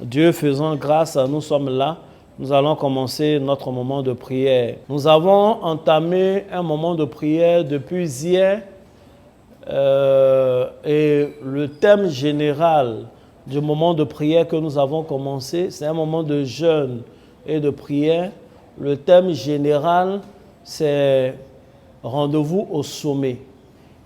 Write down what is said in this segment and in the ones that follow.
Dieu faisant grâce, nous sommes là. Nous allons commencer notre moment de prière. Nous avons entamé un moment de prière depuis hier et le thème général du moment de prière que nous avons commencé, c'est un moment de jeûne et de prière. Le thème général, c'est rendez-vous au sommet.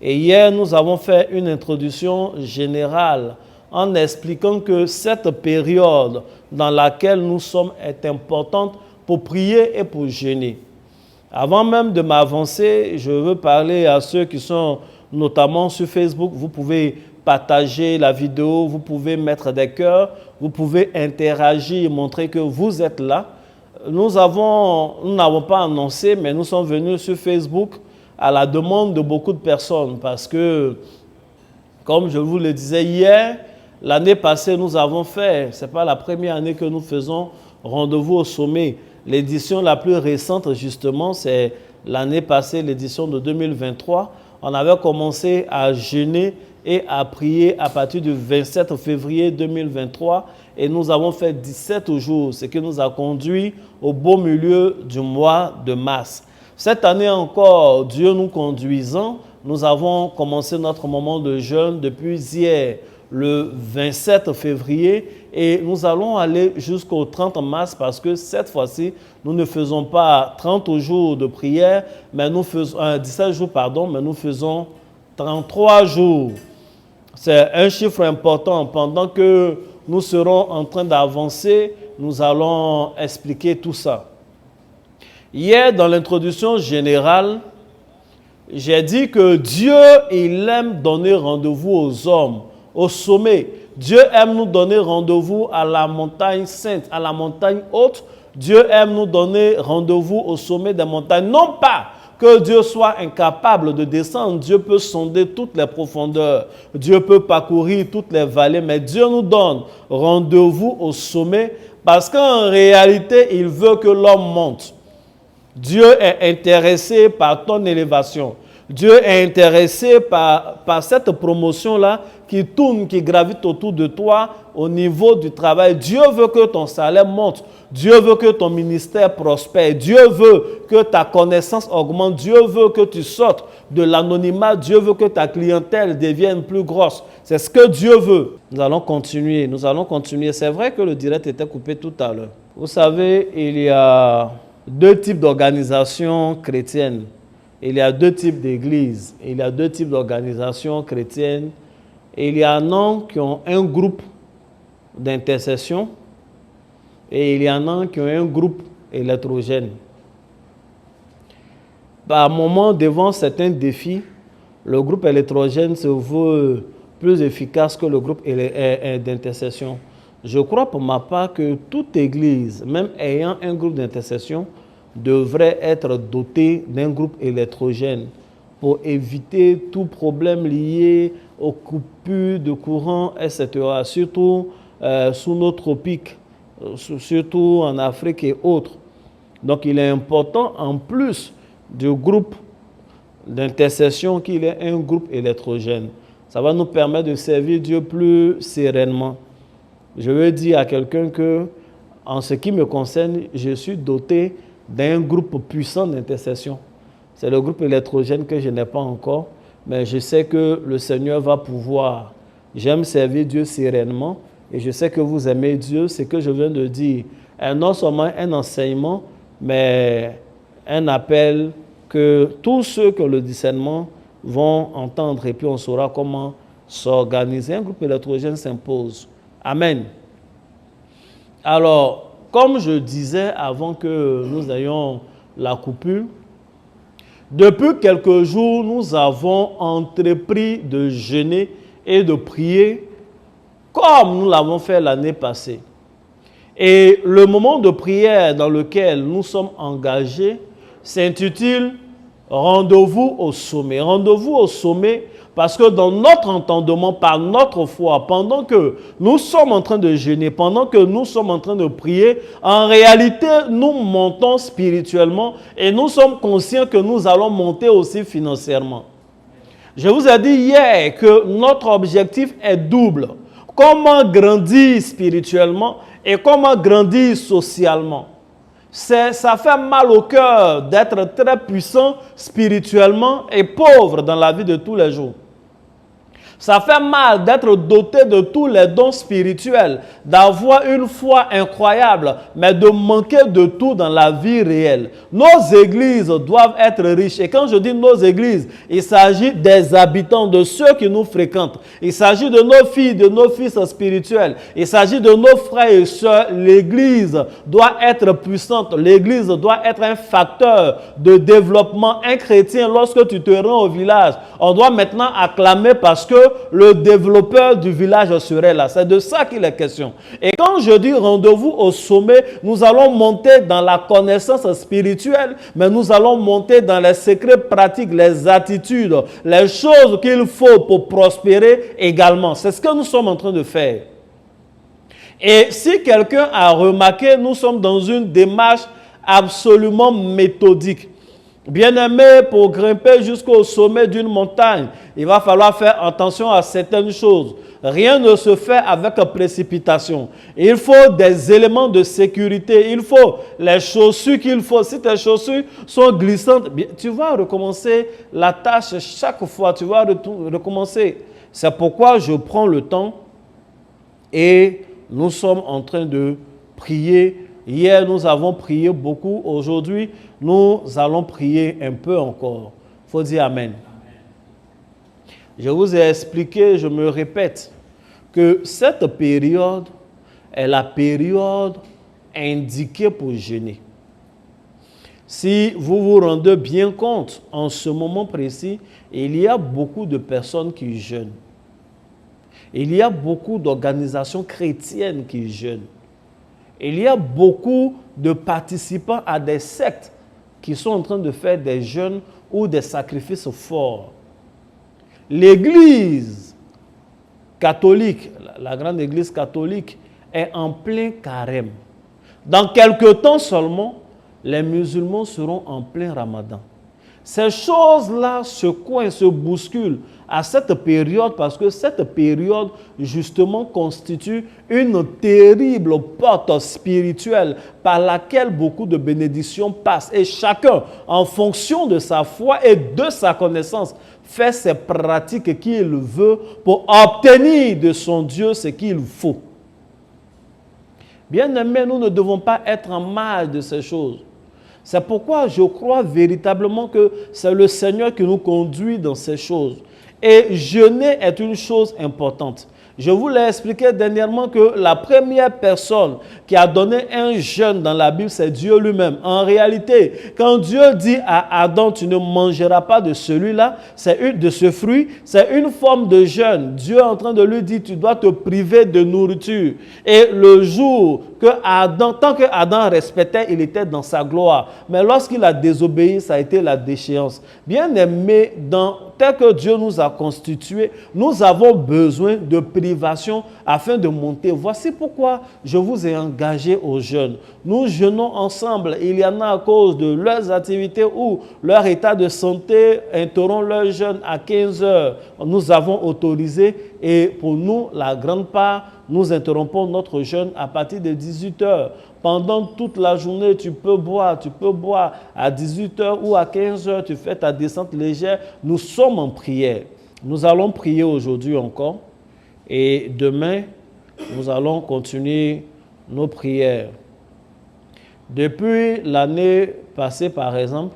Et hier, nous avons fait une introduction générale en expliquant que cette période dans laquelle nous sommes est importante pour prier et pour jeûner. Avant même de m'avancer, je veux parler à ceux qui sont notamment sur Facebook. Vous pouvez partager la vidéo, vous pouvez mettre des cœurs, vous pouvez interagir et montrer que vous êtes là. Nous n'avons pas annoncé, mais nous sommes venus sur Facebook à la demande de beaucoup de personnes parce que, comme je vous le disais hier, l'année passée, nous avons fait, ce n'est pas la première année que nous faisons rendez-vous au sommet. L'édition la plus récente, justement, c'est l'année passée, l'édition de 2023. On avait commencé à jeûner et à prier à partir du 27 février 2023 et nous avons fait 17 jours, ce qui nous a conduit au beau milieu du mois de mars. Cette année encore, Dieu nous conduisant, nous avons commencé notre moment de jeûne depuis hier, le 27 février, et nous allons aller jusqu'au 30 mars parce que cette fois-ci, nous ne faisons pas 30 jours de prière, mais nous faisons 17 jours, pardon, mais nous faisons 33 jours. C'est un chiffre important. Pendant que nous serons en train d'avancer, nous allons expliquer tout ça. Hier, dans l'introduction générale, j'ai dit que Dieu, il aime donner rendez-vous aux hommes, au sommet. Dieu aime nous donner rendez-vous à la montagne sainte, à la montagne haute. Dieu aime nous donner rendez-vous au sommet des montagnes. Non pas que Dieu soit incapable de descendre. Dieu peut sonder toutes les profondeurs. Dieu peut parcourir toutes les vallées. Mais Dieu nous donne rendez-vous au sommet parce qu'en réalité, il veut que l'homme monte. Dieu est intéressé par ton élévation. Dieu est intéressé par cette promotion-là qui tourne, qui gravite autour de toi au niveau du travail. Dieu veut que ton salaire monte. Dieu veut que ton ministère prospère. Dieu veut que ta connaissance augmente. Dieu veut que tu sortes de l'anonymat. Dieu veut que ta clientèle devienne plus grosse. C'est ce que Dieu veut. Nous allons continuer. Nous allons continuer. C'est vrai que le direct était coupé tout à l'heure. Vous savez, il y a deux types d'organisations chrétiennes. Il y a deux types d'églises. Il y a deux types d'organisations chrétiennes. Il y en a qui ont un groupe d'intercession et il y en a qui ont un groupe électrogène. Par moment, devant certains défis, le groupe électrogène se veut plus efficace que le groupe d'intercession. Je crois pour ma part que toute église, même ayant un groupe d'intercession, devrait être dotée d'un groupe électrogène pour éviter tout problème lié aux coupures de courant, etc. Surtout sous nos tropiques, surtout en Afrique et autres. Donc il est important, en plus du groupe d'intercession, qu'il y ait un groupe électrogène. Ça va nous permettre de servir Dieu plus sereinement. Je veux dire à quelqu'un que, en ce qui me concerne, je suis doté d'un groupe puissant d'intercession. C'est le groupe électrogène que je n'ai pas encore, mais je sais que le Seigneur va pouvoir. J'aime servir Dieu sereinement et je sais que vous aimez Dieu. Ce que je viens de dire est non seulement un enseignement, mais un appel que tous ceux qui ont le discernement vont entendre et puis on saura comment s'organiser. Un groupe électrogène s'impose. Amen. Alors, comme je disais avant que nous ayons la coupure, depuis quelques jours, nous avons entrepris de jeûner et de prier comme nous l'avons fait l'année passée. Et le moment de prière dans lequel nous sommes engagés s'intitule « Rendez-vous au sommet ». Rendez-vous au sommet parce que dans notre entendement, par notre foi, pendant que nous sommes en train de jeûner, pendant que nous sommes en train de prier, en réalité, nous montons spirituellement et nous sommes conscients que nous allons monter aussi financièrement. Je vous ai dit hier que notre objectif est double. comment grandir spirituellement et comment grandir socialement. Ça fait mal au cœur d'être très puissant spirituellement et pauvre dans la vie de tous les jours. Ça fait mal d'être doté de tous les dons spirituels, d'avoir une foi incroyable, mais de manquer de tout dans la vie réelle. Nos églises doivent être riches. Et quand je dis nos églises, il s'agit des habitants, de ceux qui nous fréquentent. Il s'agit de nos filles, de nos fils spirituels. Il s'agit de nos frères et sœurs. L'église doit être puissante. L'église doit être un facteur de développement. Un chrétien, lorsque tu te rends au village, on doit maintenant acclamer parce que le développeur du village serait là. C'est de ça qu'il est question. Et quand je dis rendez-vous au sommet, nous allons monter dans la connaissance spirituelle, mais nous allons monter dans les secrets pratiques, les attitudes, les choses qu'il faut pour prospérer également. C'est ce que nous sommes en train de faire. Et si quelqu'un a remarqué, nous sommes dans une démarche absolument méthodique. Bien-aimé, pour grimper jusqu'au sommet d'une montagne, il va falloir faire attention à certaines choses. Rien ne se fait avec précipitation. Il faut des éléments de sécurité. Il faut les chaussures qu'il faut. Si tes chaussures sont glissantes, tu vas recommencer la tâche chaque fois. Tu vas recommencer. C'est pourquoi je prends le temps et nous sommes en train de prier. Hier, nous avons prié beaucoup. Aujourd'hui, nous allons prier un peu encore. Il faut dire Amen. Je vous ai expliqué, je me répète, que cette période est la période indiquée pour jeûner. Si vous vous rendez bien compte, en ce moment précis, il y a beaucoup de personnes qui jeûnent. Il y a beaucoup d'organisations chrétiennes qui jeûnent. Il y a beaucoup de participants à des sectes qui sont en train de faire des jeûnes ou des sacrifices forts. L'Église catholique, la grande Église catholique, est en plein carême. Dans quelques temps seulement, les musulmans seront en plein ramadan. Ces choses-là se coincent, se bousculent à cette période parce que cette période, justement, constitue une terrible porte spirituelle par laquelle beaucoup de bénédictions passent. Et chacun, en fonction de sa foi et de sa connaissance, fait ses pratiques qu'il veut pour obtenir de son Dieu ce qu'il faut. Bien-aimés, nous ne devons pas être en mal de ces choses. C'est pourquoi je crois véritablement que c'est le Seigneur qui nous conduit dans ces choses. Et jeûner est une chose importante. Je vous l'ai expliqué dernièrement que la première personne qui a donné un jeûne dans la Bible, c'est Dieu lui-même. En réalité, quand Dieu dit à Adam, tu ne mangeras pas de celui-là, de ce fruit, c'est une forme de jeûne. Dieu est en train de lui dire, tu dois te priver de nourriture. Et le jour que Adam, tant que Adam respectait, il était dans sa gloire. Mais lorsqu'il a désobéi, ça a été la déchéance. Bien aimé, tel que Dieu nous a constitués, nous avons besoin de privation afin de monter. Voici pourquoi je vous ai engagé au jeûne. Nous jeûnons ensemble. Il y en a à cause de leurs activités ou leur état de santé interrompt leur jeûne à 15 heures. Nous avons autorisé et pour nous, la grande part, nous interrompons notre jeûne à partir de 18 heures. Pendant toute la journée, tu peux boire à 18 heures ou à 15 heures, tu fais ta descente légère. Nous sommes en prière. Nous allons prier aujourd'hui encore et demain, nous allons continuer nos prières. Depuis l'année passée, par exemple,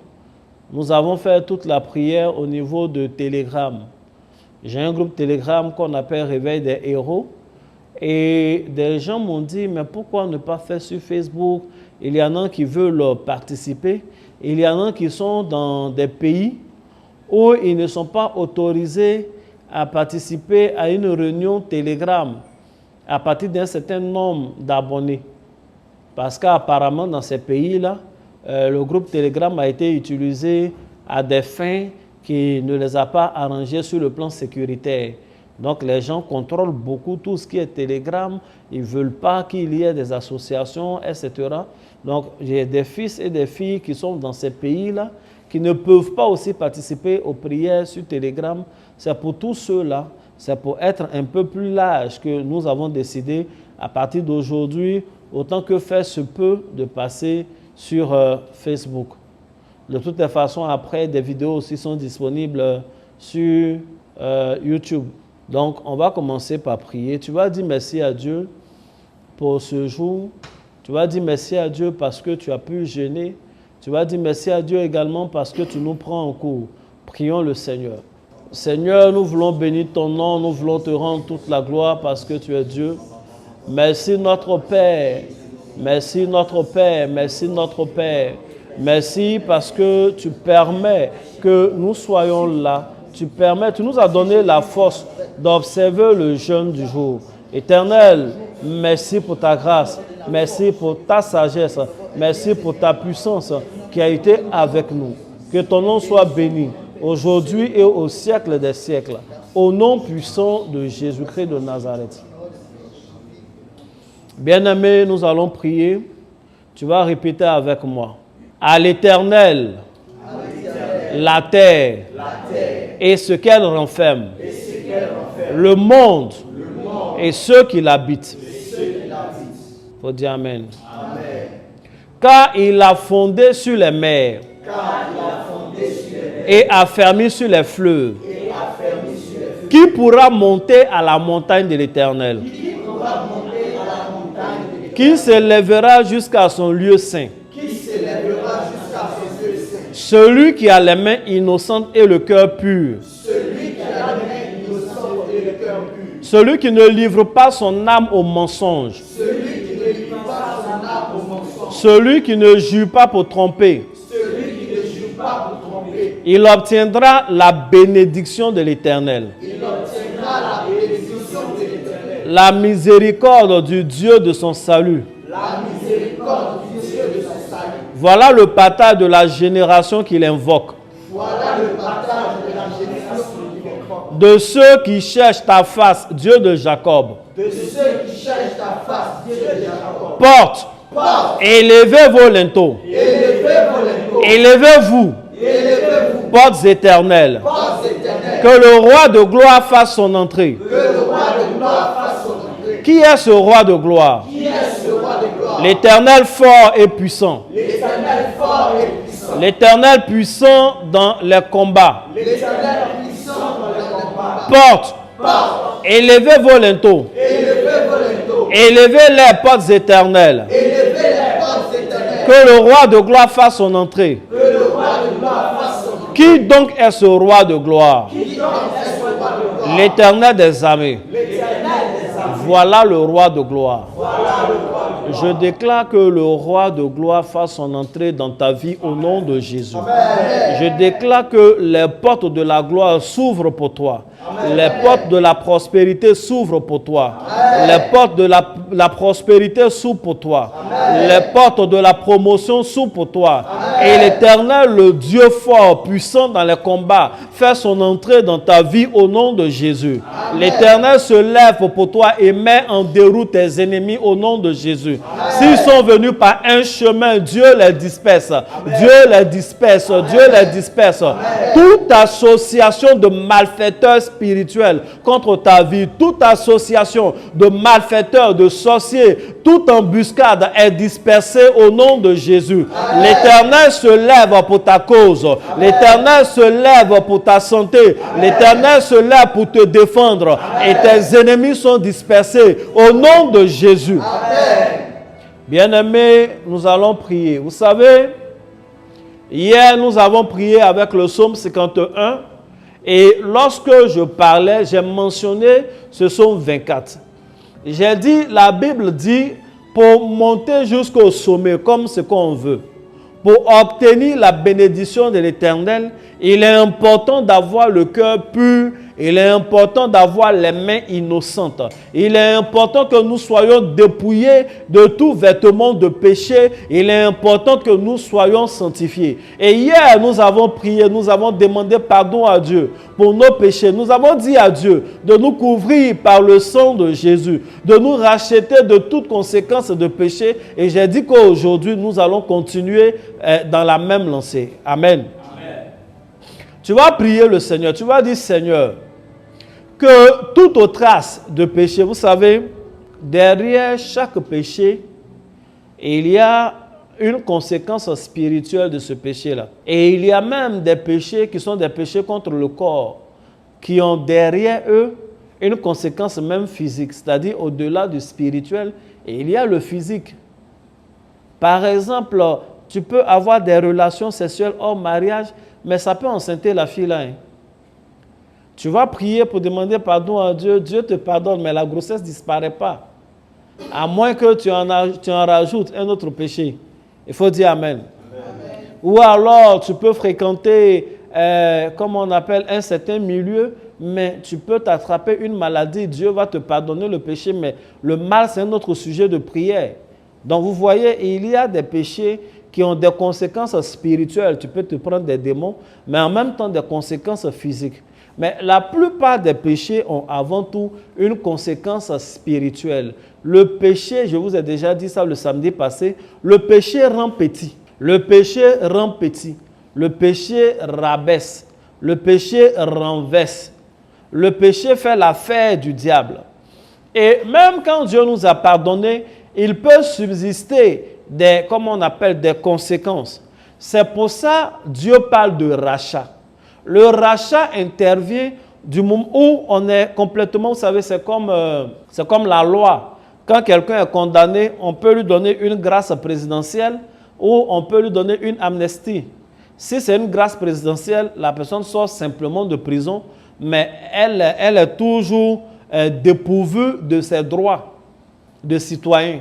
nous avons fait toute la prière au niveau de Telegram. J'ai un groupe Telegram qu'on appelle Réveil des héros. Et des gens m'ont dit, mais pourquoi ne pas faire sur Facebook? Il y en a qui veulent participer. Il y en a qui sont dans des pays où ils ne sont pas autorisés à participer à une réunion Telegram à partir d'un certain nombre d'abonnés. Parce qu'apparemment, dans ces pays-là, le groupe Telegram a été utilisé à des fins qui ne les a pas arrangés sur le plan sécuritaire. Donc, les gens contrôlent beaucoup tout ce qui est Telegram. Ils ne veulent pas qu'il y ait des associations, etc. Donc, j'ai des fils et des filles qui sont dans ces pays-là, qui ne peuvent pas aussi participer aux prières sur Telegram. C'est pour tous ceux-là c'est pour être un peu plus large que nous avons décidé, à partir d'aujourd'hui, autant que faire se peut, de passer sur Facebook. De toutes les façons, après, des vidéos aussi sont disponibles sur YouTube. Donc, on va commencer par prier. Tu vas dire merci à Dieu pour ce jour. Tu vas dire merci à Dieu parce que tu as pu jeûner. Tu vas dire merci à Dieu également parce que tu nous prends en cours. Prions le Seigneur. Seigneur, nous voulons bénir ton nom, nous voulons te rendre toute la gloire parce que tu es Dieu. Merci notre Père, merci notre Père, merci notre Père. Merci parce que tu permets que nous soyons là. Tu nous as donné la force d'observer le jeûne du jour. Éternel, merci pour ta grâce, merci pour ta sagesse, merci pour ta puissance qui a été avec nous. Que ton nom soit béni aujourd'hui et au siècle des siècles. Au nom puissant de Jésus-Christ de Nazareth. Bien-aimés, nous allons prier. Tu vas répéter avec moi. À l'Éternel, la terre et ce qu'elle renferme, le monde et ceux qui l'habitent. Il faut dire Amen. Car il a fondé sur les mers et affermi sur les fleuves. Qui pourra monter à la montagne de l'Éternel? Qui s'élèvera jusqu'à son lieu saint? Celui qui a les mains innocentes et le cœur pur. Celui qui ne livre pas son âme au mensonge. Celui qui ne jure pas pour tromper. Il obtiendra la bénédiction de l'Éternel. La miséricorde du Dieu de son salut. Voilà le partage de la génération qu'il invoque. De ceux qui cherchent ta face, Dieu de Jacob. Porte. Élevez vos linteaux. Élevez-vous. Portes éternelles. Que le roi de gloire fasse son entrée. Qui est ce roi de gloire? L'Éternel fort et puissant. L'Éternel puissant dans les combats. Porte. Élevez vos linteaux. Élevez les portes éternelles. Que le roi de gloire fasse son entrée. Qui donc est ce roi de gloire? L'Éternel des armées. Voilà le roi de gloire. Je déclare que le roi de gloire fasse son entrée dans ta vie au nom de Jésus. Je déclare que les portes de la gloire s'ouvrent pour toi. Les portes de la prospérité s'ouvrent pour toi. Les portes de la prospérité s'ouvrent pour toi. Les portes de la promotion s'ouvrent pour toi. Et l'Éternel, le Dieu fort, puissant dans les combats, fait son entrée dans ta vie au nom de Jésus. L'Éternel se lève pour toi et met en déroute tes ennemis au nom de Jésus. S'ils sont venus par un chemin, Dieu les disperse. Dieu les disperse. Dieu les disperse. Toute association de malfaiteurs spirituels contre ta vie, toute association de malfaiteurs, de sorciers, toute embuscade est dispersée au nom de Jésus. L'Éternel se lève pour ta cause. L'Éternel se lève pour ta santé. L'Éternel se lève pour te défendre. Et tes ennemis sont dispersés au nom de Jésus. Bien-aimés, nous allons prier. Vous savez, hier nous avons prié avec le psaume 51. Et lorsque je parlais, j'ai mentionné ce psaume 24. J'ai dit, la Bible dit, pour monter jusqu'au sommet, comme ce qu'on veut, pour obtenir la bénédiction de l'Éternel, il est important d'avoir le cœur pur. Il est important d'avoir les mains innocentes. Il est important que nous soyons dépouillés de tout vêtement de péché. Il est important que nous soyons sanctifiés. Et hier, nous avons prié, nous avons demandé pardon à Dieu pour nos péchés. Nous avons dit à Dieu de nous couvrir par le sang de Jésus, de nous racheter de toute conséquence de péché. Et j'ai dit qu'aujourd'hui, nous allons continuer dans la même lancée. Amen. Tu vas prier le Seigneur. Tu vas dire, Seigneur, que que toute trace de péché, vous savez, derrière chaque péché, il y a une conséquence spirituelle de ce péché-là. Et il y a même des péchés qui sont des péchés contre le corps, qui ont derrière eux une conséquence même physique, c'est-à-dire au-delà du spirituel, et il y a le physique. Par exemple, tu peux avoir des relations sexuelles hors mariage, mais ça peut enceinter la fille là. Hein. Tu vas prier pour demander pardon à Dieu, Dieu te pardonne, mais la grossesse ne disparaît pas. À moins que tu en rajoutes un autre péché. Il faut dire Amen. Amen. Ou alors, tu peux fréquenter, comme on appelle, un certain milieu, mais tu peux t'attraper une maladie. Dieu va te pardonner le péché, mais le mal, c'est un autre sujet de prière. Donc, vous voyez, il y a des péchés qui ont des conséquences spirituelles. Tu peux te prendre des démons, mais en même temps des conséquences physiques. Mais la plupart des péchés ont avant tout une conséquence spirituelle. Le péché, je vous ai déjà dit ça le samedi passé, le péché rend petit. Le péché rend petit. Le péché rabaisse. Le péché renverse. Le péché fait l'affaire du diable. Et même quand Dieu nous a pardonné, il peut subsister des, comme on appelle, des conséquences. C'est pour ça que Dieu parle de rachat. Le rachat intervient du moment où on est complètement, vous savez, c'est comme la loi. Quand quelqu'un est condamné, on peut lui donner une grâce présidentielle ou on peut lui donner une amnistie. Si c'est une grâce présidentielle, la personne sort simplement de prison, mais elle est toujours dépourvue de ses droits de citoyen.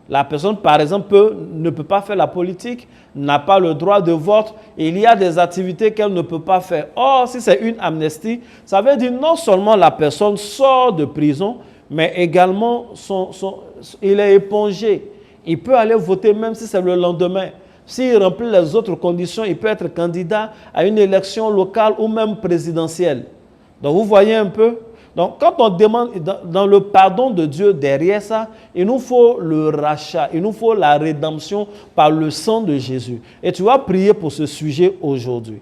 La personne, par exemple, ne peut pas faire la politique, n'a pas le droit de vote. Il y a des activités qu'elle ne peut pas faire. Or, si c'est une amnistie, ça veut dire non seulement la personne sort de prison, mais également il est épongé. Il peut aller voter même si c'est le lendemain. S'il remplit les autres conditions, il peut être candidat à une élection locale ou même présidentielle. Donc, vous voyez un peu? Donc, quand on demande dans le pardon de Dieu derrière ça, il nous faut le rachat, il nous faut la rédemption par le sang de Jésus. Et tu vas prier pour ce sujet aujourd'hui.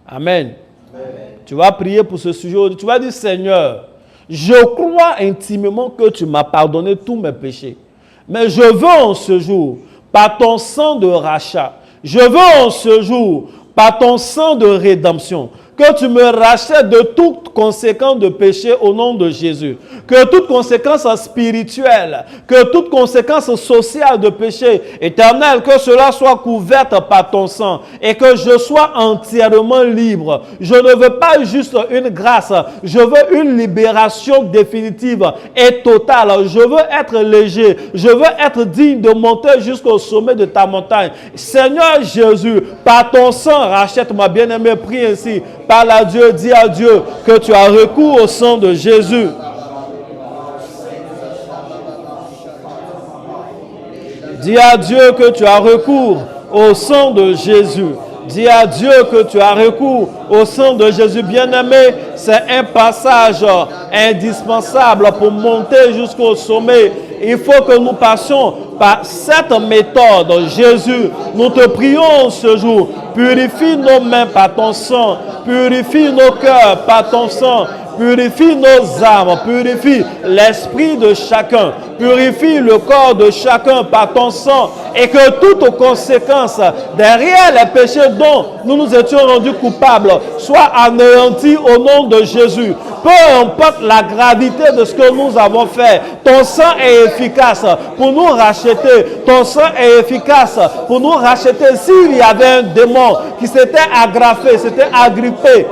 Amen. Amen. Tu vas prier pour ce sujet aujourd'hui. Tu vas dire, Seigneur, je crois intimement que tu m'as pardonné tous mes péchés. Mais je veux en ce jour, par ton sang de rachat, je veux en ce jour, par ton sang de rédemption, que tu me rachètes de toute conséquence de péché au nom de Jésus. Que toute conséquence spirituelle, que toute conséquence sociale de péché, éternel, que cela soit couverte par ton sang et que je sois entièrement libre. Je ne veux pas juste une grâce, je veux une libération définitive et totale. Je veux être léger, je veux être digne de monter jusqu'au sommet de ta montagne. Seigneur Jésus, par ton sang, rachète-moi, bien-aimé, prie ainsi. Parle à Dieu, dis à Dieu que tu as recours au sang de Jésus. Dis à Dieu que tu as recours au sang de Jésus. Dis à Dieu que tu as recours au sang de Jésus. Bien-aimé, c'est un passage indispensable pour monter jusqu'au sommet. Il faut que nous passions par cette méthode. Jésus, nous te prions ce jour. Purifie nos mains par ton sang. Purifie nos cœurs par ton sang. Purifie nos âmes, purifie l'esprit de chacun, purifie le corps de chacun par ton sang et que toute conséquence derrière les péchés dont nous nous étions rendus coupables soit anéantie au nom de Jésus. Peu importe la gravité de ce que nous avons fait, ton sang est efficace pour nous racheter. Ton sang est efficace pour nous racheter. S'il y avait un démon qui s'était agrafé, s'était agrippé,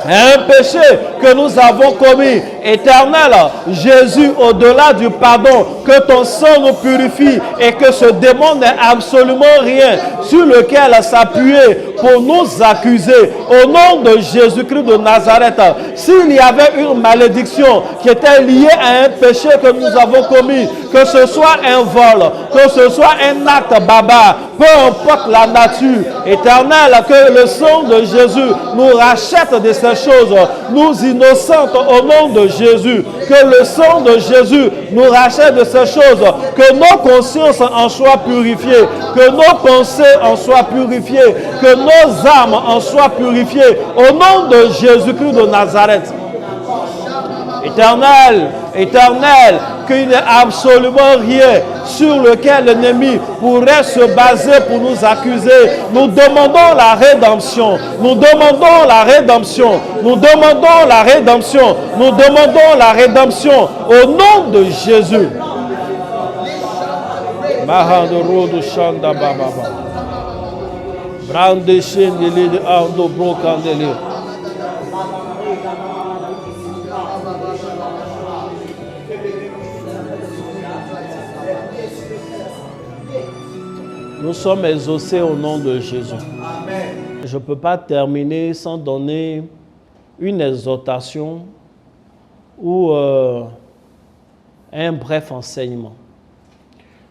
un péché que nous avons commis, éternel, Jésus, au-delà du pardon, que ton sang nous purifie et que ce démon n'ait absolument rien sur lequel s'appuyer pour nous accuser. Au nom de Jésus-Christ de Nazareth, s'il y avait une malédiction qui était liée à un péché que nous avons commis, que ce soit un vol, que ce soit un acte barbare, peu importe la nature, éternel, que le sang de Jésus nous rachète de ces choses, nous innocentes au nom de Jésus, que le sang de Jésus nous rachète de ces choses, que nos consciences en soient purifiées, que nos pensées en soient purifiées, que nos âmes en soient purifiées. Au nom de Jésus-Christ de Nazareth. Éternel, éternel, qu'il n'y ait absolument rien sur lequel l'ennemi pourrait se baser pour nous accuser. Nous demandons la rédemption. Nous demandons la rédemption. Nous demandons la rédemption. Nous demandons la rédemption au nom de Jésus. Mahandoro Shanda Baba. Brande Shendele de Ardo Brokandele. Nous sommes exaucés au nom de Jésus. Amen. Je ne peux pas terminer sans donner une exhortation ou un bref enseignement.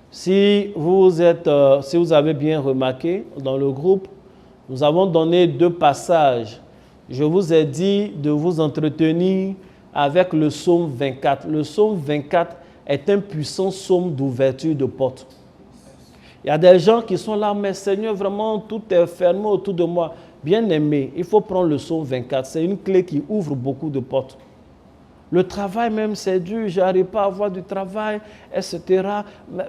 Si vous avez bien remarqué, dans le groupe, nous avons donné 2 passages. Je vous ai dit de vous entretenir avec le psaume 24. Le psaume 24 est un puissant psaume d'ouverture de porte. Il y a des gens qui sont là, mais Seigneur, vraiment, tout est fermé autour de moi. Bien-aimé, il faut prendre le psaume 24. C'est une clé qui ouvre beaucoup de portes. Le travail même, c'est dur. Je n'arrive pas à avoir du travail, etc.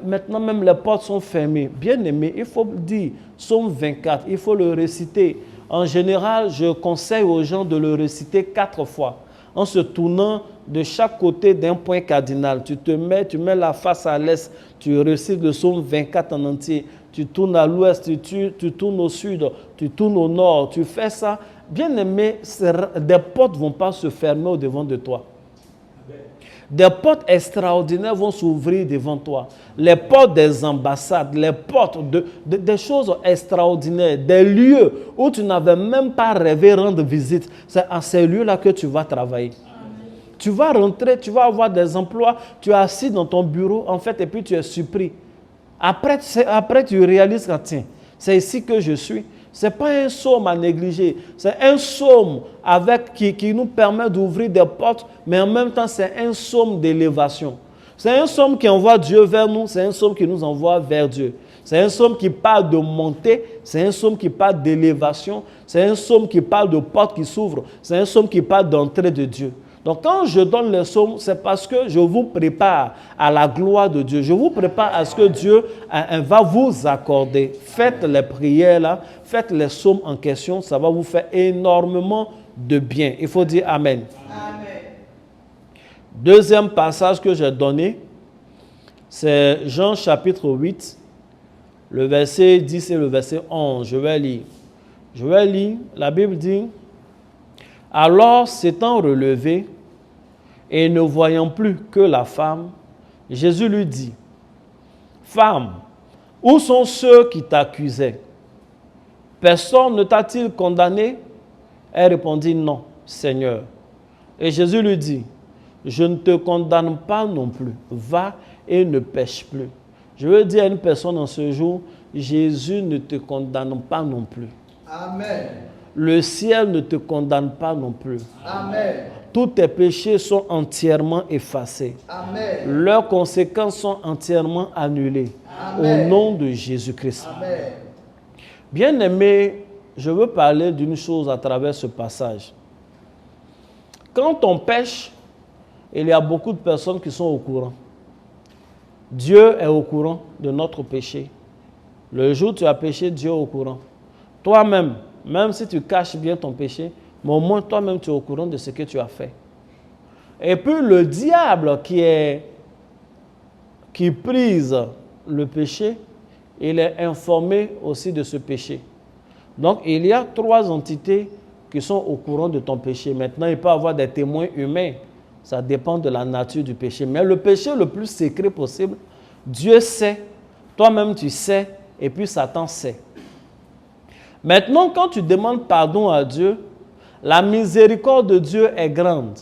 Maintenant, même les portes sont fermées. Bien-aimé, il faut dire psaume 24. Il faut le réciter. En général, je conseille aux gens de le réciter 4 fois. En se tournant de chaque côté d'un point cardinal. Tu mets la face à l'est, tu récites le psaume 24 en entier. Tu tournes à l'ouest, tu tournes au sud, tu tournes au nord. Tu fais ça. Bien aimé, des portes ne vont pas se fermer au-devant de toi. Des portes extraordinaires vont s'ouvrir devant toi. Les portes des ambassades, les portes des choses extraordinaires, des lieux où tu n'avais même pas rêvé rendre visite. C'est à ces lieux-là que tu vas travailler. Amen. Tu vas rentrer, tu vas avoir des emplois, tu es assis dans ton bureau, en fait, et puis tu es surpris. Après tu réalises que, tiens, c'est ici que je suis. Ce n'est pas un psaume à négliger. C'est un psaume qui nous permet d'ouvrir des portes, mais en même temps, c'est un psaume d'élévation. C'est un psaume qui envoie Dieu vers nous, c'est un psaume qui nous envoie vers Dieu. C'est un psaume qui parle de montée, c'est un psaume qui parle d'élévation, c'est un psaume qui parle de portes qui s'ouvrent, c'est un psaume qui parle d'entrée de Dieu. Donc quand je donne les psaumes, c'est parce que je vous prépare à la gloire de Dieu. Je vous prépare à ce que Dieu va vous accorder. Faites les prières là, faites les psaumes en question, ça va vous faire énormément de bien. Il faut dire Amen. Amen. Deuxième passage que j'ai donné, c'est Jean chapitre 8, le verset 10 et le verset 11. Je vais lire. La Bible dit, « Alors s'étant relevé et ne voyant plus que la femme, Jésus lui dit, « Femme, où sont ceux qui t'accusaient? Personne ne t'a-t-il condamné? » Elle répondit, « Non, Seigneur. » Et Jésus lui dit, « Je ne te condamne pas non plus. Va et ne pêche plus. » Je veux dire à une personne en ce jour, Jésus ne te condamne pas non plus. Amen. Le ciel ne te condamne pas non plus. Amen. Tous tes péchés sont entièrement effacés. Amen. Leurs conséquences sont entièrement annulées. Amen. Au nom de Jésus-Christ. Amen. Bien-aimé, je veux parler d'une chose à travers ce passage. Quand on pêche, il y a beaucoup de personnes qui sont au courant. Dieu est au courant de notre péché. Le jour où tu as péché, Dieu est au courant. Toi-même, même si tu caches bien ton péché, mais au moins toi-même tu es au courant de ce que tu as fait. Et puis le diable qui prise le péché, il est informé aussi de ce péché. Donc il y a 3 entités qui sont au courant de ton péché. Maintenant, il peut y avoir des témoins humains. Ça dépend de la nature du péché. Mais le péché le plus secret possible, Dieu sait, toi-même tu sais, et puis Satan sait. Maintenant, quand tu demandes pardon à Dieu, la miséricorde de Dieu est grande.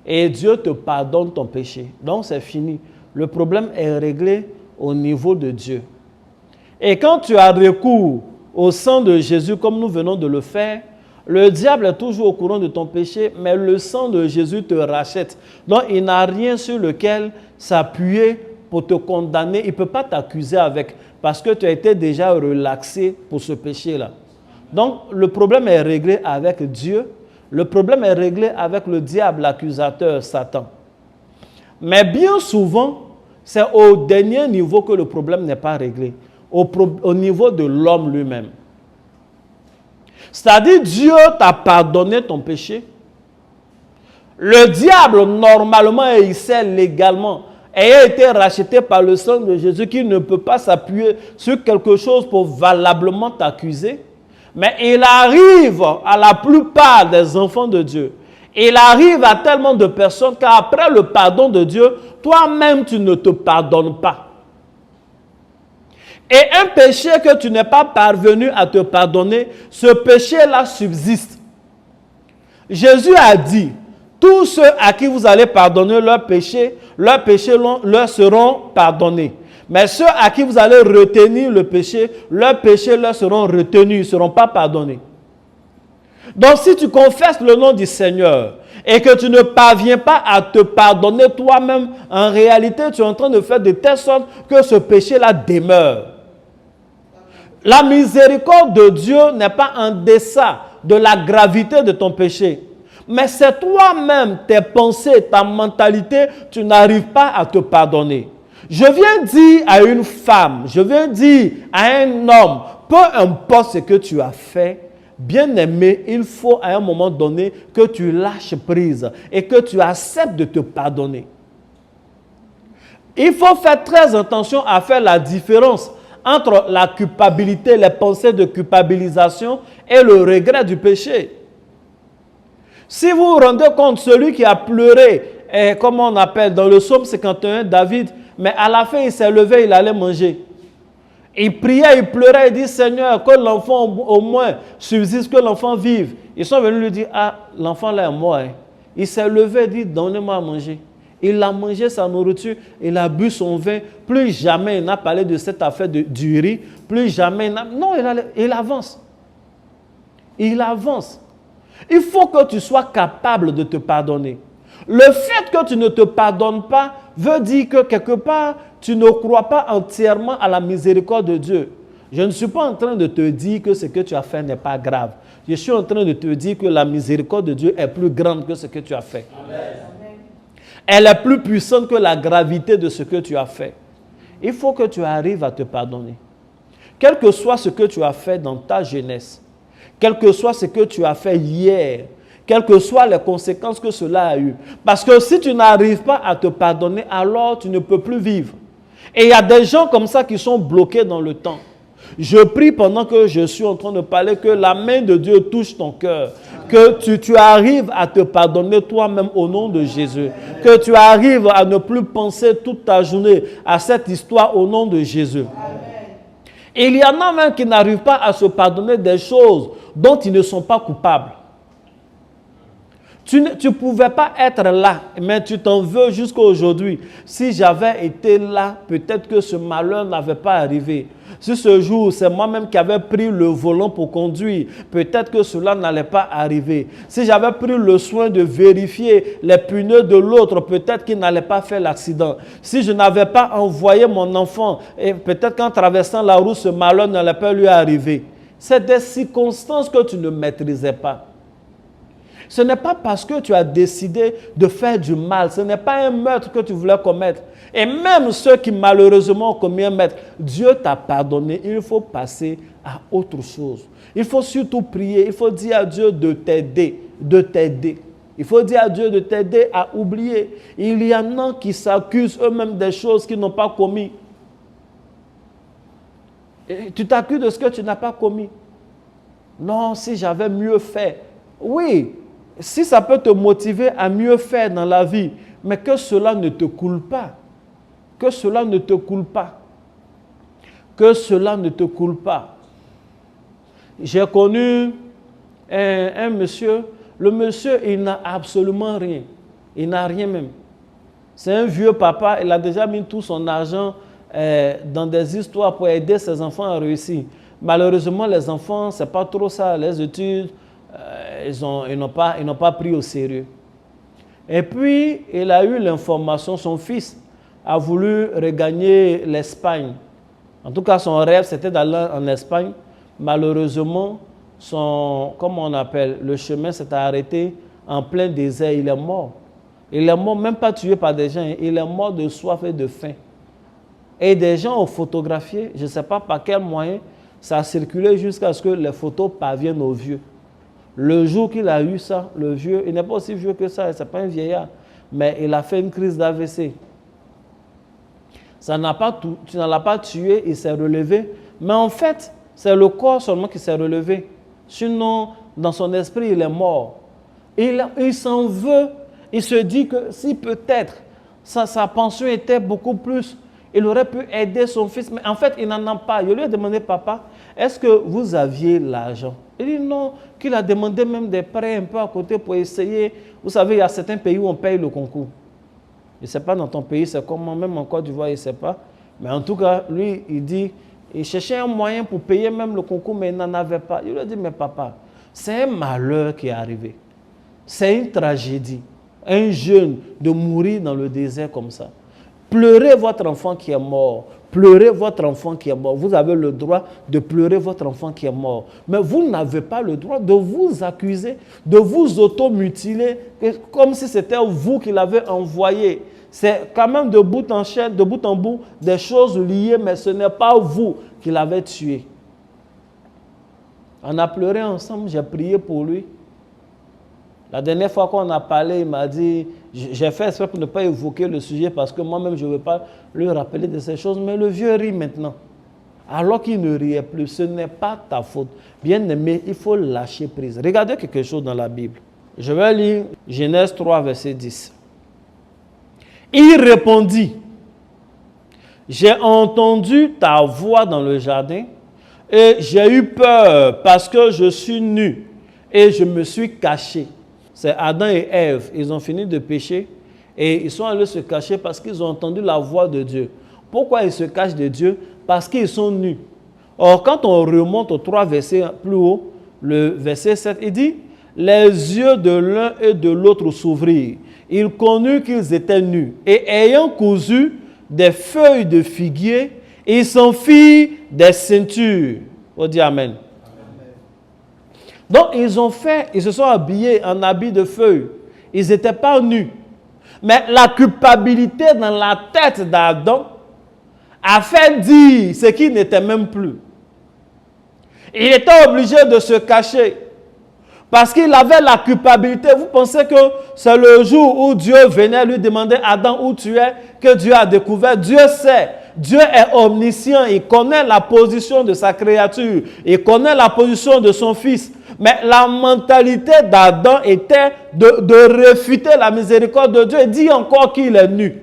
Et Dieu te pardonne ton péché. Donc c'est fini. Le problème est réglé au niveau de Dieu. Et quand tu as recours au sang de Jésus, comme nous venons de le faire, le diable est toujours au courant de ton péché, mais le sang de Jésus te rachète. Donc il n'a rien sur lequel s'appuyer pour te condamner. Il ne peut pas t'accuser avec, parce que tu as été déjà relaxé pour ce péché-là. Donc, le problème est réglé avec Dieu. Le problème est réglé avec le diable, l'accusateur, Satan. Mais bien souvent, c'est au dernier niveau que le problème n'est pas réglé, au niveau de l'homme lui-même. C'est-à-dire, Dieu t'a pardonné ton péché. Le diable, normalement, et il sait légalement, ayant été racheté par le sang de Jésus, qu'il ne peut pas s'appuyer sur quelque chose pour valablement t'accuser. Mais il arrive à la plupart des enfants de Dieu. Il arrive à tellement de personnes qu'après le pardon de Dieu, toi-même, tu ne te pardonnes pas. Et un péché que tu n'es pas parvenu à te pardonner, ce péché-là subsiste. Jésus a dit, tous ceux à qui vous allez pardonner leurs péchés leur seront pardonnés. Mais ceux à qui vous allez retenir le péché, leurs péchés leur seront retenus, ils ne seront pas pardonnés. Donc si tu confesses le nom du Seigneur et que tu ne parviens pas à te pardonner toi-même, en réalité tu es en train de faire de telle sorte que ce péché-là demeure. La miséricorde de Dieu n'est pas en deçà de la gravité de ton péché. Mais c'est toi-même, tes pensées, ta mentalité, tu n'arrives pas à te pardonner. Je viens dire à une femme, je viens dire à un homme, peu importe ce que tu as fait, bien-aimé, il faut à un moment donné que tu lâches prise et que tu acceptes de te pardonner. Il faut faire très attention à faire la différence entre la culpabilité, les pensées de culpabilisation et le regret du péché. Si vous vous rendez compte, celui qui a pleuré, comment on appelle, dans le psaume 51, David, mais à la fin, il s'est levé, il allait manger. Il priait, il pleurait, il dit, Seigneur, que l'enfant au moins subsiste, que l'enfant vive. Ils sont venus lui dire, ah, l'enfant là est mort. Hein. Il s'est levé, il dit, donnez-moi à manger. Il a mangé sa nourriture, il a bu son vin. Plus jamais il n'a parlé de cette affaire du riz. Plus jamais il n'a... Non, il avance. Il avance. Il faut que tu sois capable de te pardonner. Le fait que tu ne te pardonnes pas veut dire que quelque part, tu ne crois pas entièrement à la miséricorde de Dieu. Je ne suis pas en train de te dire que ce que tu as fait n'est pas grave. Je suis en train de te dire que la miséricorde de Dieu est plus grande que ce que tu as fait. Amen. Elle est plus puissante que la gravité de ce que tu as fait. Il faut que tu arrives à te pardonner. Quel que soit ce que tu as fait dans ta jeunesse, quel que soit ce que tu as fait hier, quelles que soient les conséquences que cela a eues. Parce que si tu n'arrives pas à te pardonner, alors tu ne peux plus vivre. Et il y a des gens comme ça qui sont bloqués dans le temps. Je prie pendant que je suis en train de parler que la main de Dieu touche ton cœur. Que tu arrives à te pardonner toi-même au nom de Jésus. Que tu arrives à ne plus penser toute ta journée à cette histoire au nom de Jésus. Il y en a même qui n'arrivent pas à se pardonner des choses dont ils ne sont pas coupables. Tu ne pouvais pas être là, mais tu t'en veux jusqu'à aujourd'hui. Si j'avais été là, peut-être que ce malheur n'avait pas arrivé. Si ce jour, c'est moi-même qui avais pris le volant pour conduire, peut-être que cela n'allait pas arriver. Si j'avais pris le soin de vérifier les pneus de l'autre, peut-être qu'il n'allait pas faire l'accident. Si je n'avais pas envoyé mon enfant, et peut-être qu'en traversant la route, ce malheur n'allait pas lui arriver. C'est des circonstances que tu ne maîtrisais pas. Ce n'est pas parce que tu as décidé de faire du mal. Ce n'est pas un meurtre que tu voulais commettre. Et même ceux qui malheureusement ont commis un meurtre, Dieu t'a pardonné. Il faut passer à autre chose. Il faut surtout prier. Il faut dire à Dieu de t'aider. De t'aider. Il faut dire à Dieu de t'aider à oublier. Il y en a qui s'accusent eux-mêmes des choses qu'ils n'ont pas commises. Et tu t'accuses de ce que tu n'as pas commis. Non, si j'avais mieux fait. Oui. Si ça peut te motiver à mieux faire dans la vie, mais que cela ne te coule pas. Que cela ne te coule pas. Que cela ne te coule pas. J'ai connu un monsieur. Le monsieur, il n'a absolument rien. Il n'a rien même. C'est un vieux papa. Il a déjà mis tout son argent dans des histoires pour aider ses enfants à réussir. Malheureusement, les enfants, ce n'est pas trop ça. Les études... ils n'ont pas pris au sérieux. Et puis, il a eu l'information, son fils a voulu regagner l'Espagne. En tout cas, son rêve, c'était d'aller en Espagne. Malheureusement, comment on appelle, le chemin s'est arrêté en plein désert, il est mort. Il est mort, même pas tué par des gens, il est mort de soif et de faim. Et des gens ont photographié, je ne sais pas par quel moyen, ça a circulé jusqu'à ce que les photos parviennent aux vieux. Le jour qu'il a eu ça, le vieux, il n'est pas aussi vieux que ça, ce n'est pas un vieillard, mais il a fait une crise d'AVC. Tu ne l'as pas tué, il s'est relevé, mais en fait, c'est le corps seulement qui s'est relevé. Sinon, dans son esprit, il est mort. Il s'en veut. Il se dit que si peut-être sa pension était beaucoup plus, il aurait pu aider son fils. Mais en fait, il n'en a pas. Je lui ai demandé, papa, est-ce que vous aviez l'argent? Il dit non, qu'il a demandé même des prêts un peu à côté pour essayer. Vous savez, il y a certains pays où on paye le concours. Je ne sais pas dans ton pays, c'est comment, même en Côte d'Ivoire, il ne sait pas. Mais en tout cas, lui, il dit, il cherchait un moyen pour payer même le concours, mais il n'en avait pas. Il lui a dit, mais papa, c'est un malheur qui est arrivé. C'est une tragédie. Un jeune de mourir dans le désert comme ça. Pleurez votre enfant qui est mort. Pleurez votre enfant qui est mort. Vous avez le droit de pleurer votre enfant qui est mort. Mais vous n'avez pas le droit de vous accuser, de vous auto-mutiler, comme si c'était vous qui l'avez envoyé. C'est quand même de bout en chaîne, de bout en bout, des choses liées, mais ce n'est pas vous qui l'avez tué. On a pleuré ensemble, j'ai prié pour lui. La dernière fois qu'on a parlé, il m'a dit, j'ai fait exprès pour ne pas évoquer le sujet parce que moi-même, je ne veux pas lui rappeler de ces choses, mais le vieux rit maintenant. Alors qu'il ne riait plus, ce n'est pas ta faute. Bien-aimé, il faut lâcher prise. Regardez quelque chose dans la Bible. Je vais lire Genèse 3, verset 10. Il répondit, j'ai entendu ta voix dans le jardin et j'ai eu peur parce que je suis nu et je me suis caché. C'est Adam et Ève, ils ont fini de pécher et ils sont allés se cacher parce qu'ils ont entendu la voix de Dieu. Pourquoi ils se cachent de Dieu? Parce qu'ils sont nus. Or, quand on remonte aux 3 versets plus haut, le verset 7, il dit, les yeux de l'un et de l'autre s'ouvrirent. Ils connurent qu'ils étaient nus et ayant cousu des feuilles de figuier, ils s'en firent des ceintures. On dit Amen. Donc, ils se sont habillés en habits de feuilles. Ils n'étaient pas nus. Mais la culpabilité dans la tête d'Adam a fait dire ce qui n'était même plus. Il était obligé de se cacher. Parce qu'il avait la culpabilité. Vous pensez que c'est le jour où Dieu venait lui demander, Adam, où tu es, que Dieu a découvert. Dieu sait. Dieu est omniscient. Il connaît la position de sa créature. Il connaît la position de son fils. Mais la mentalité d'Adam était de réfuter la miséricorde de Dieu et dit encore qu'il est nu.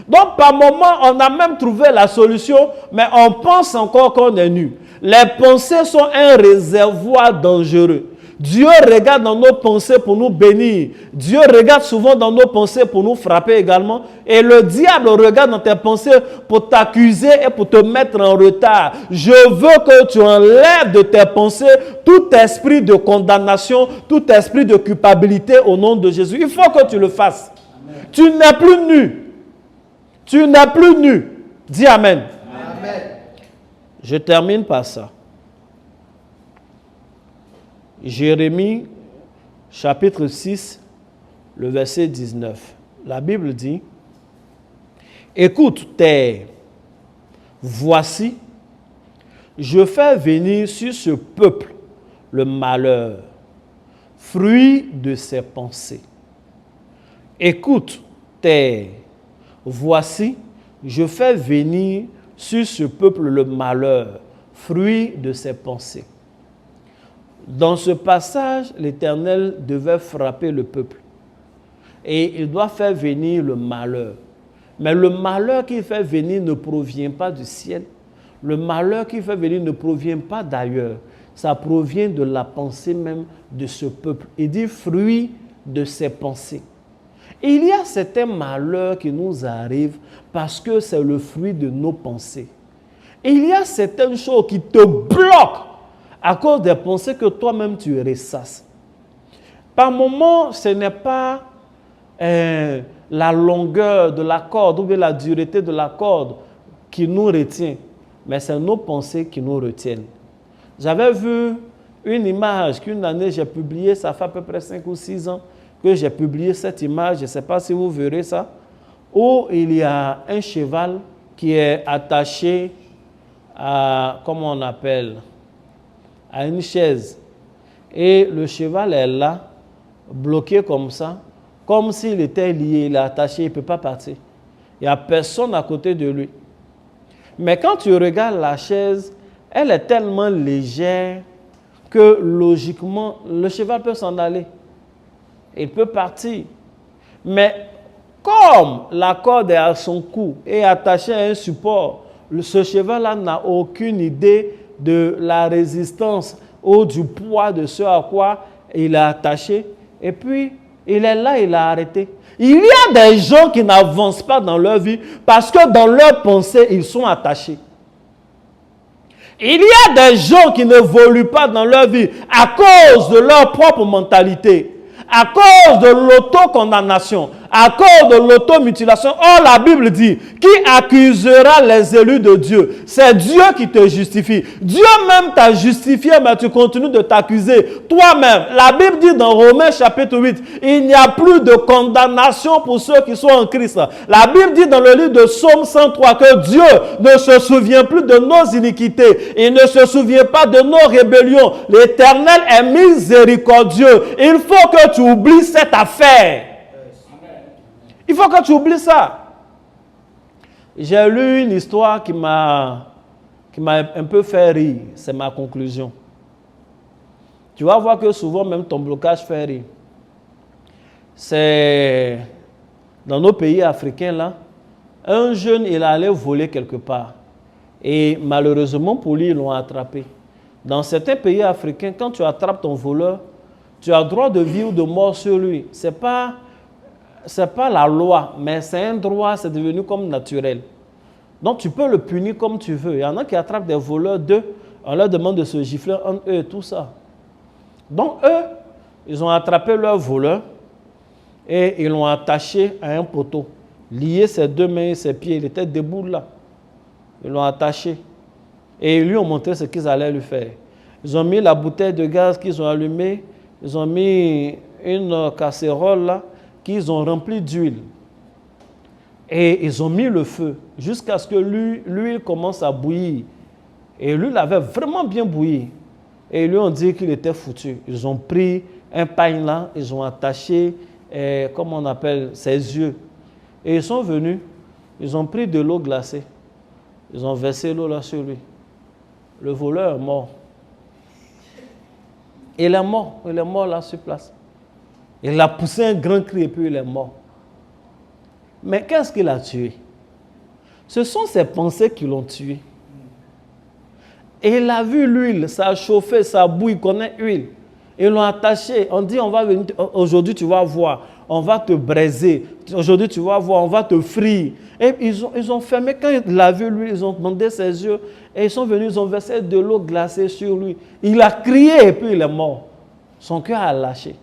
Donc, par moment, on a même trouvé la solution, mais on pense encore qu'on est nu. Les pensées sont un réservoir dangereux. Dieu regarde dans nos pensées pour nous bénir. Dieu regarde souvent dans nos pensées pour nous frapper également. Et le diable regarde dans tes pensées pour t'accuser et pour te mettre en retard. Je veux que tu enlèves de tes pensées tout esprit de condamnation, tout esprit de culpabilité au nom de Jésus. Il faut que tu le fasses. Amen. Tu n'es plus nu. Tu n'es plus nu. Dis Amen. Amen. Je termine par ça. Jérémie, chapitre 6, le verset 19. La Bible dit, « Écoute, terre, voici, je fais venir sur ce peuple le malheur, fruit de ses pensées. Écoute, terre, voici, je fais venir sur ce peuple le malheur, fruit de ses pensées. » Dans ce passage, l'Éternel devait frapper le peuple. Et il doit faire venir le malheur. Mais le malheur qu'il fait venir ne provient pas du ciel. Le malheur qu'il fait venir ne provient pas d'ailleurs. Ça provient de la pensée même de ce peuple. Il dit fruit de ses pensées. Il y a certains malheurs qui nous arrivent parce que c'est le fruit de nos pensées. Il y a certaines choses qui te bloquent à cause des pensées que toi-même tu ressasses. Par moments, ce n'est pas la longueur de la corde ou bien la dureté de la corde qui nous retient, mais c'est nos pensées qui nous retiennent. J'avais vu une image qu'une année j'ai publiée, ça fait à peu près 5 ou 6 ans que j'ai publié cette image, je ne sais pas si vous verrez ça, où il y a un cheval qui est attaché à, comment on appelle, à une chaise. Et le cheval est là, bloqué comme ça, comme s'il était lié, il est attaché, il ne peut pas partir. Il n'y a personne à côté de lui. Mais quand tu regardes la chaise, elle est tellement légère que logiquement, le cheval peut s'en aller. Il peut partir. Mais comme la corde est à son cou et attachée à un support, ce cheval-là n'a aucune idée de la résistance ou du poids de ce à quoi il est attaché. Et puis, il est là, il a arrêté. Il y a des gens qui n'avancent pas dans leur vie parce que dans leur pensée, ils sont attachés. Il y a des gens qui n'évoluent pas dans leur vie à cause de leur propre mentalité, à cause de l'autocondamnation, à cause de l'automutilation. Or, la Bible dit, qui accusera les élus de Dieu? C'est Dieu qui te justifie. Dieu même t'a justifié, mais tu continues de t'accuser toi-même. La Bible dit dans Romains chapitre 8, il n'y a plus de condamnation pour ceux qui sont en Christ. La Bible dit dans le livre de Psaume 103 que Dieu ne se souvient plus de nos iniquités. Il ne se souvient pas de nos rébellions. L'Éternel est miséricordieux. Il faut que tu oublies cette affaire. Il faut que tu oublies ça. J'ai lu une histoire qui m'a un peu fait rire. C'est ma conclusion. Tu vas voir que souvent, même ton blocage fait rire. C'est dans nos pays africains, là, un jeune, il allait voler quelque part. Et malheureusement, pour lui, ils l'ont attrapé. Dans certains pays africains, quand tu attrapes ton voleur, tu as le droit de vie ou de mort sur lui. C'est pas la loi, mais c'est un droit, c'est devenu comme naturel. Donc, tu peux le punir comme tu veux. Il y en a qui attrapent des voleurs d'eux, on leur demande de se gifler entre eux et tout ça. Donc, eux, ils ont attrapé leur voleur et ils l'ont attaché à un poteau. Lié ses 2 mains et ses pieds, il était debout là. Ils l'ont attaché. Et ils lui ont montré ce qu'ils allaient lui faire. Ils ont mis la bouteille de gaz qu'ils ont allumée, ils ont mis une casserole là, qu'ils ont remplie d'huile. Et ils ont mis le feu jusqu'à ce que l'huile commence à bouillir. Et l'huile avait vraiment bien bouilli. Et ils lui ont dit qu'il était foutu. Ils ont pris un pain là, ils ont attaché, comment on appelle, ses yeux. Et ils sont venus, ils ont pris de l'eau glacée. Ils ont versé l'eau là sur lui. Le voleur est mort. Il est mort là sur place. Il a poussé un grand cri et puis il est mort. Mais qu'est-ce qu'il a tué? Ce sont ses pensées qui l'ont tué. Et il a vu l'huile, ça a chauffé, ça a bouilli, il connaît l'huile. Ils l'ont attaché. On dit, on va venir, aujourd'hui tu vas voir, on va te braiser. Aujourd'hui tu vas voir, on va te frire. Et ils ont fermé, quand il a vu lui, ils ont demandé ses yeux. Et ils sont venus, ils ont versé de l'eau glacée sur lui. Il a crié et puis il est mort. Son cœur a lâché.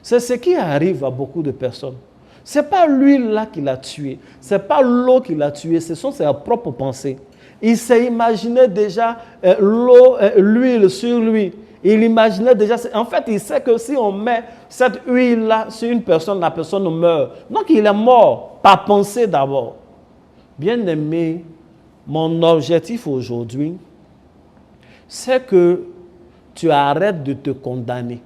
C'est ce qui arrive à beaucoup de personnes. Ce n'est pas l'huile là qui l'a tué. Ce n'est pas l'eau qui l'a tué. Ce sont ses propres pensées. Il s'est imaginé déjà l'huile sur lui. Il imaginait déjà... En fait, il sait que si on met cette huile-là sur une personne, la personne meurt. Donc, il est mort par pensée d'abord. Bien-aimé, mon objectif aujourd'hui, c'est que tu arrêtes de te condamner.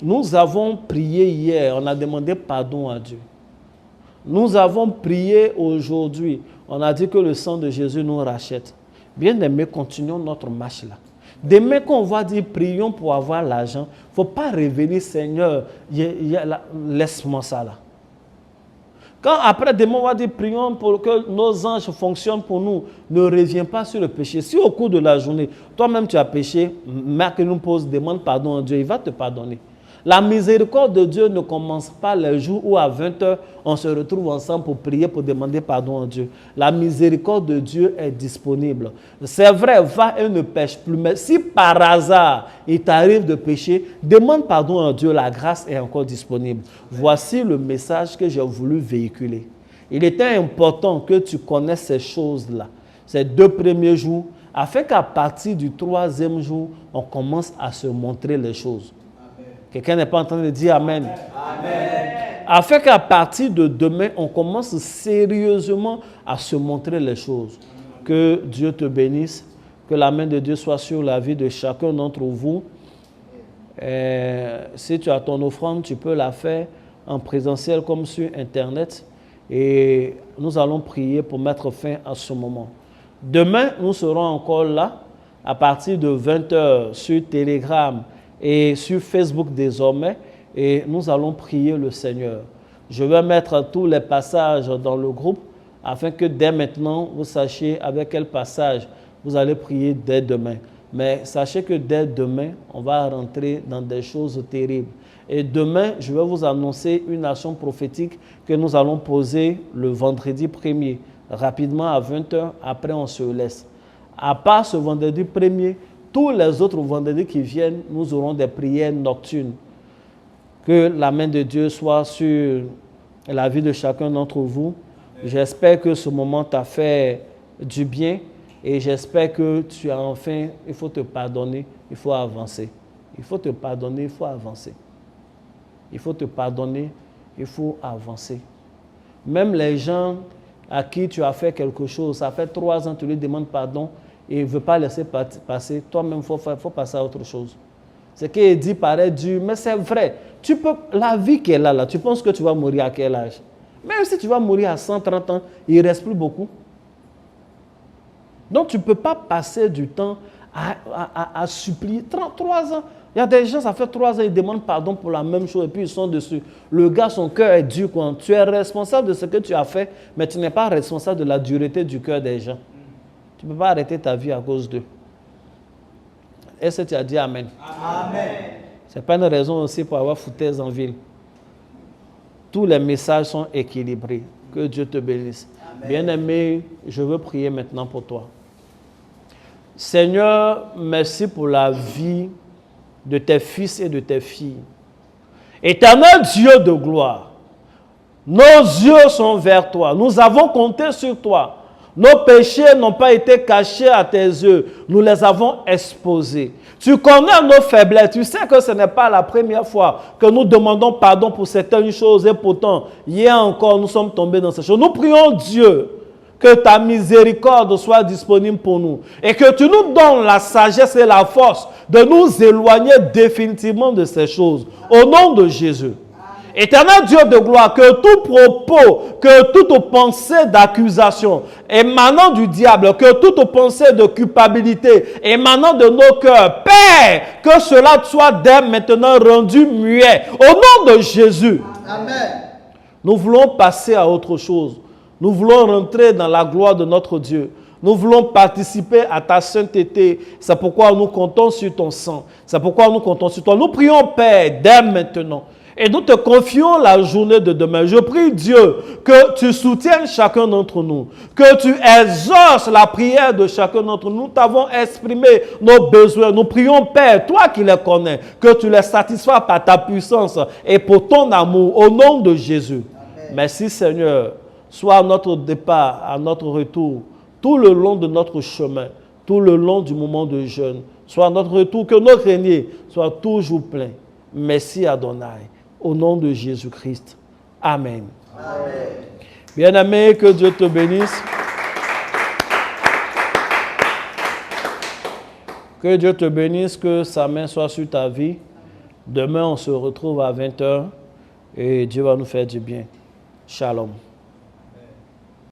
Nous avons prié hier, on a demandé pardon à Dieu. Nous avons prié aujourd'hui, on a dit que le sang de Jésus nous rachète. Bien-aimé, continuons notre marche là. Demain, quand on va dire prions pour avoir l'argent, il ne faut pas révéler, Seigneur, laisse-moi ça là. Quand après demain, on va dire prions pour que nos anges fonctionnent pour nous, ne reviens pas sur le péché. Si au cours de la journée, toi-même tu as péché, Marc nous pose, demande pardon à Dieu, il va te pardonner. La miséricorde de Dieu ne commence pas le jour où à 20h, on se retrouve ensemble pour prier, pour demander pardon à Dieu. La miséricorde de Dieu est disponible. C'est vrai, va et ne pêche plus. Mais si par hasard, il t'arrive de pécher, demande pardon à Dieu, la grâce est encore disponible. Voici le message que j'ai voulu véhiculer. Il était important que tu connaisses ces choses-là. Ces 2 premiers jours, afin qu'à partir du 3e jour, on commence à se montrer les choses. Quelqu'un n'est pas en train de dire Amen. Amen. Afin qu'à partir de demain, on commence sérieusement à se montrer les choses. Que Dieu te bénisse, que la main de Dieu soit sur la vie de chacun d'entre vous. Si tu as ton offrande, tu peux la faire en présentiel comme sur Internet. Et nous allons prier pour mettre fin à ce moment. Demain, nous serons encore là à partir de 20h sur Telegram et sur Facebook désormais. Et nous allons prier le Seigneur. Je vais mettre tous les passages dans le groupe afin que dès maintenant, vous sachiez avec quel passage vous allez prier dès demain. Mais sachez que dès demain, on va rentrer dans des choses terribles. Et demain, je vais vous annoncer une action prophétique que nous allons poser le vendredi 1er, rapidement à 20h. Après, on se laisse. À part ce vendredi 1er, tous les autres vendredis qui viennent, nous aurons des prières nocturnes. Que la main de Dieu soit sur la vie de chacun d'entre vous. J'espère que ce moment t'a fait du bien et j'espère que tu as enfin, il faut te pardonner, il faut avancer. Il faut te pardonner, il faut avancer. Il faut te pardonner, il faut avancer. Même les gens à qui tu as fait quelque chose, ça fait 3 ans, tu lui demandes pardon et il ne veut pas laisser passer, toi-même, il faut passer à autre chose. Ce qu'il dit paraît dur, mais c'est vrai. La vie qui est là, tu penses que tu vas mourir à quel âge? Même si tu vas mourir à 130 ans, il ne reste plus beaucoup. Donc, tu ne peux pas passer du temps à supplier. 33 ans. Il y a des gens, ça fait 3 ans, ils demandent pardon pour la même chose et puis ils sont dessus. Le gars, son cœur est dur. Quoi. Tu es responsable de ce que tu as fait, mais tu n'es pas responsable de la dureté du cœur des gens. Tu ne peux pas arrêter ta vie à cause d'eux. Est-ce que tu as dit Amen? Amen. Ce n'est pas une raison aussi pour avoir foutaise en ville. Tous les messages sont équilibrés. Que Dieu te bénisse. Bien-aimé, je veux prier maintenant pour toi. Seigneur, merci pour la vie de tes fils et de tes filles. Éternel Dieu de gloire, nos yeux sont vers toi. Nous avons compté sur toi. Nos péchés n'ont pas été cachés à tes yeux. Nous les avons exposés. Tu connais nos faiblesses. Tu sais que ce n'est pas la première fois que nous demandons pardon pour certaines choses. Et pourtant, hier encore, nous sommes tombés dans ces choses. Nous prions Dieu que ta miséricorde soit disponible pour nous. Et que tu nous donnes la sagesse et la force de nous éloigner définitivement de ces choses. Au nom de Jésus. Éternel Dieu de gloire, que tout propos, que toute pensée d'accusation émanant du diable, que toute pensée de culpabilité émanant de nos cœurs, Père, que cela soit dès maintenant rendu muet. Au nom de Jésus. Amen. Nous voulons passer à autre chose. Nous voulons rentrer dans la gloire de notre Dieu. Nous voulons participer à ta sainteté. C'est pourquoi nous comptons sur ton sang. C'est pourquoi nous comptons sur toi. Nous prions, Père, dès maintenant. Et nous te confions la journée de demain. Je prie Dieu que tu soutiennes chacun d'entre nous, que tu exauces la prière de chacun d'entre nous. Nous t'avons exprimé nos besoins. Nous prions, Père, toi qui les connais, que tu les satisfas par ta puissance et pour ton amour, au nom de Jésus. Amen. Merci Seigneur. Soit à notre départ, à notre retour, tout le long de notre chemin, tout le long du moment de jeûne, soit à notre retour, que nos greniers soient toujours pleins. Merci Adonai. Au nom de Jésus-Christ. Amen. Amen. Bien-aimé, que Dieu te bénisse. Que Dieu te bénisse, que sa main soit sur ta vie. Demain, on se retrouve à 20h et Dieu va nous faire du bien. Shalom.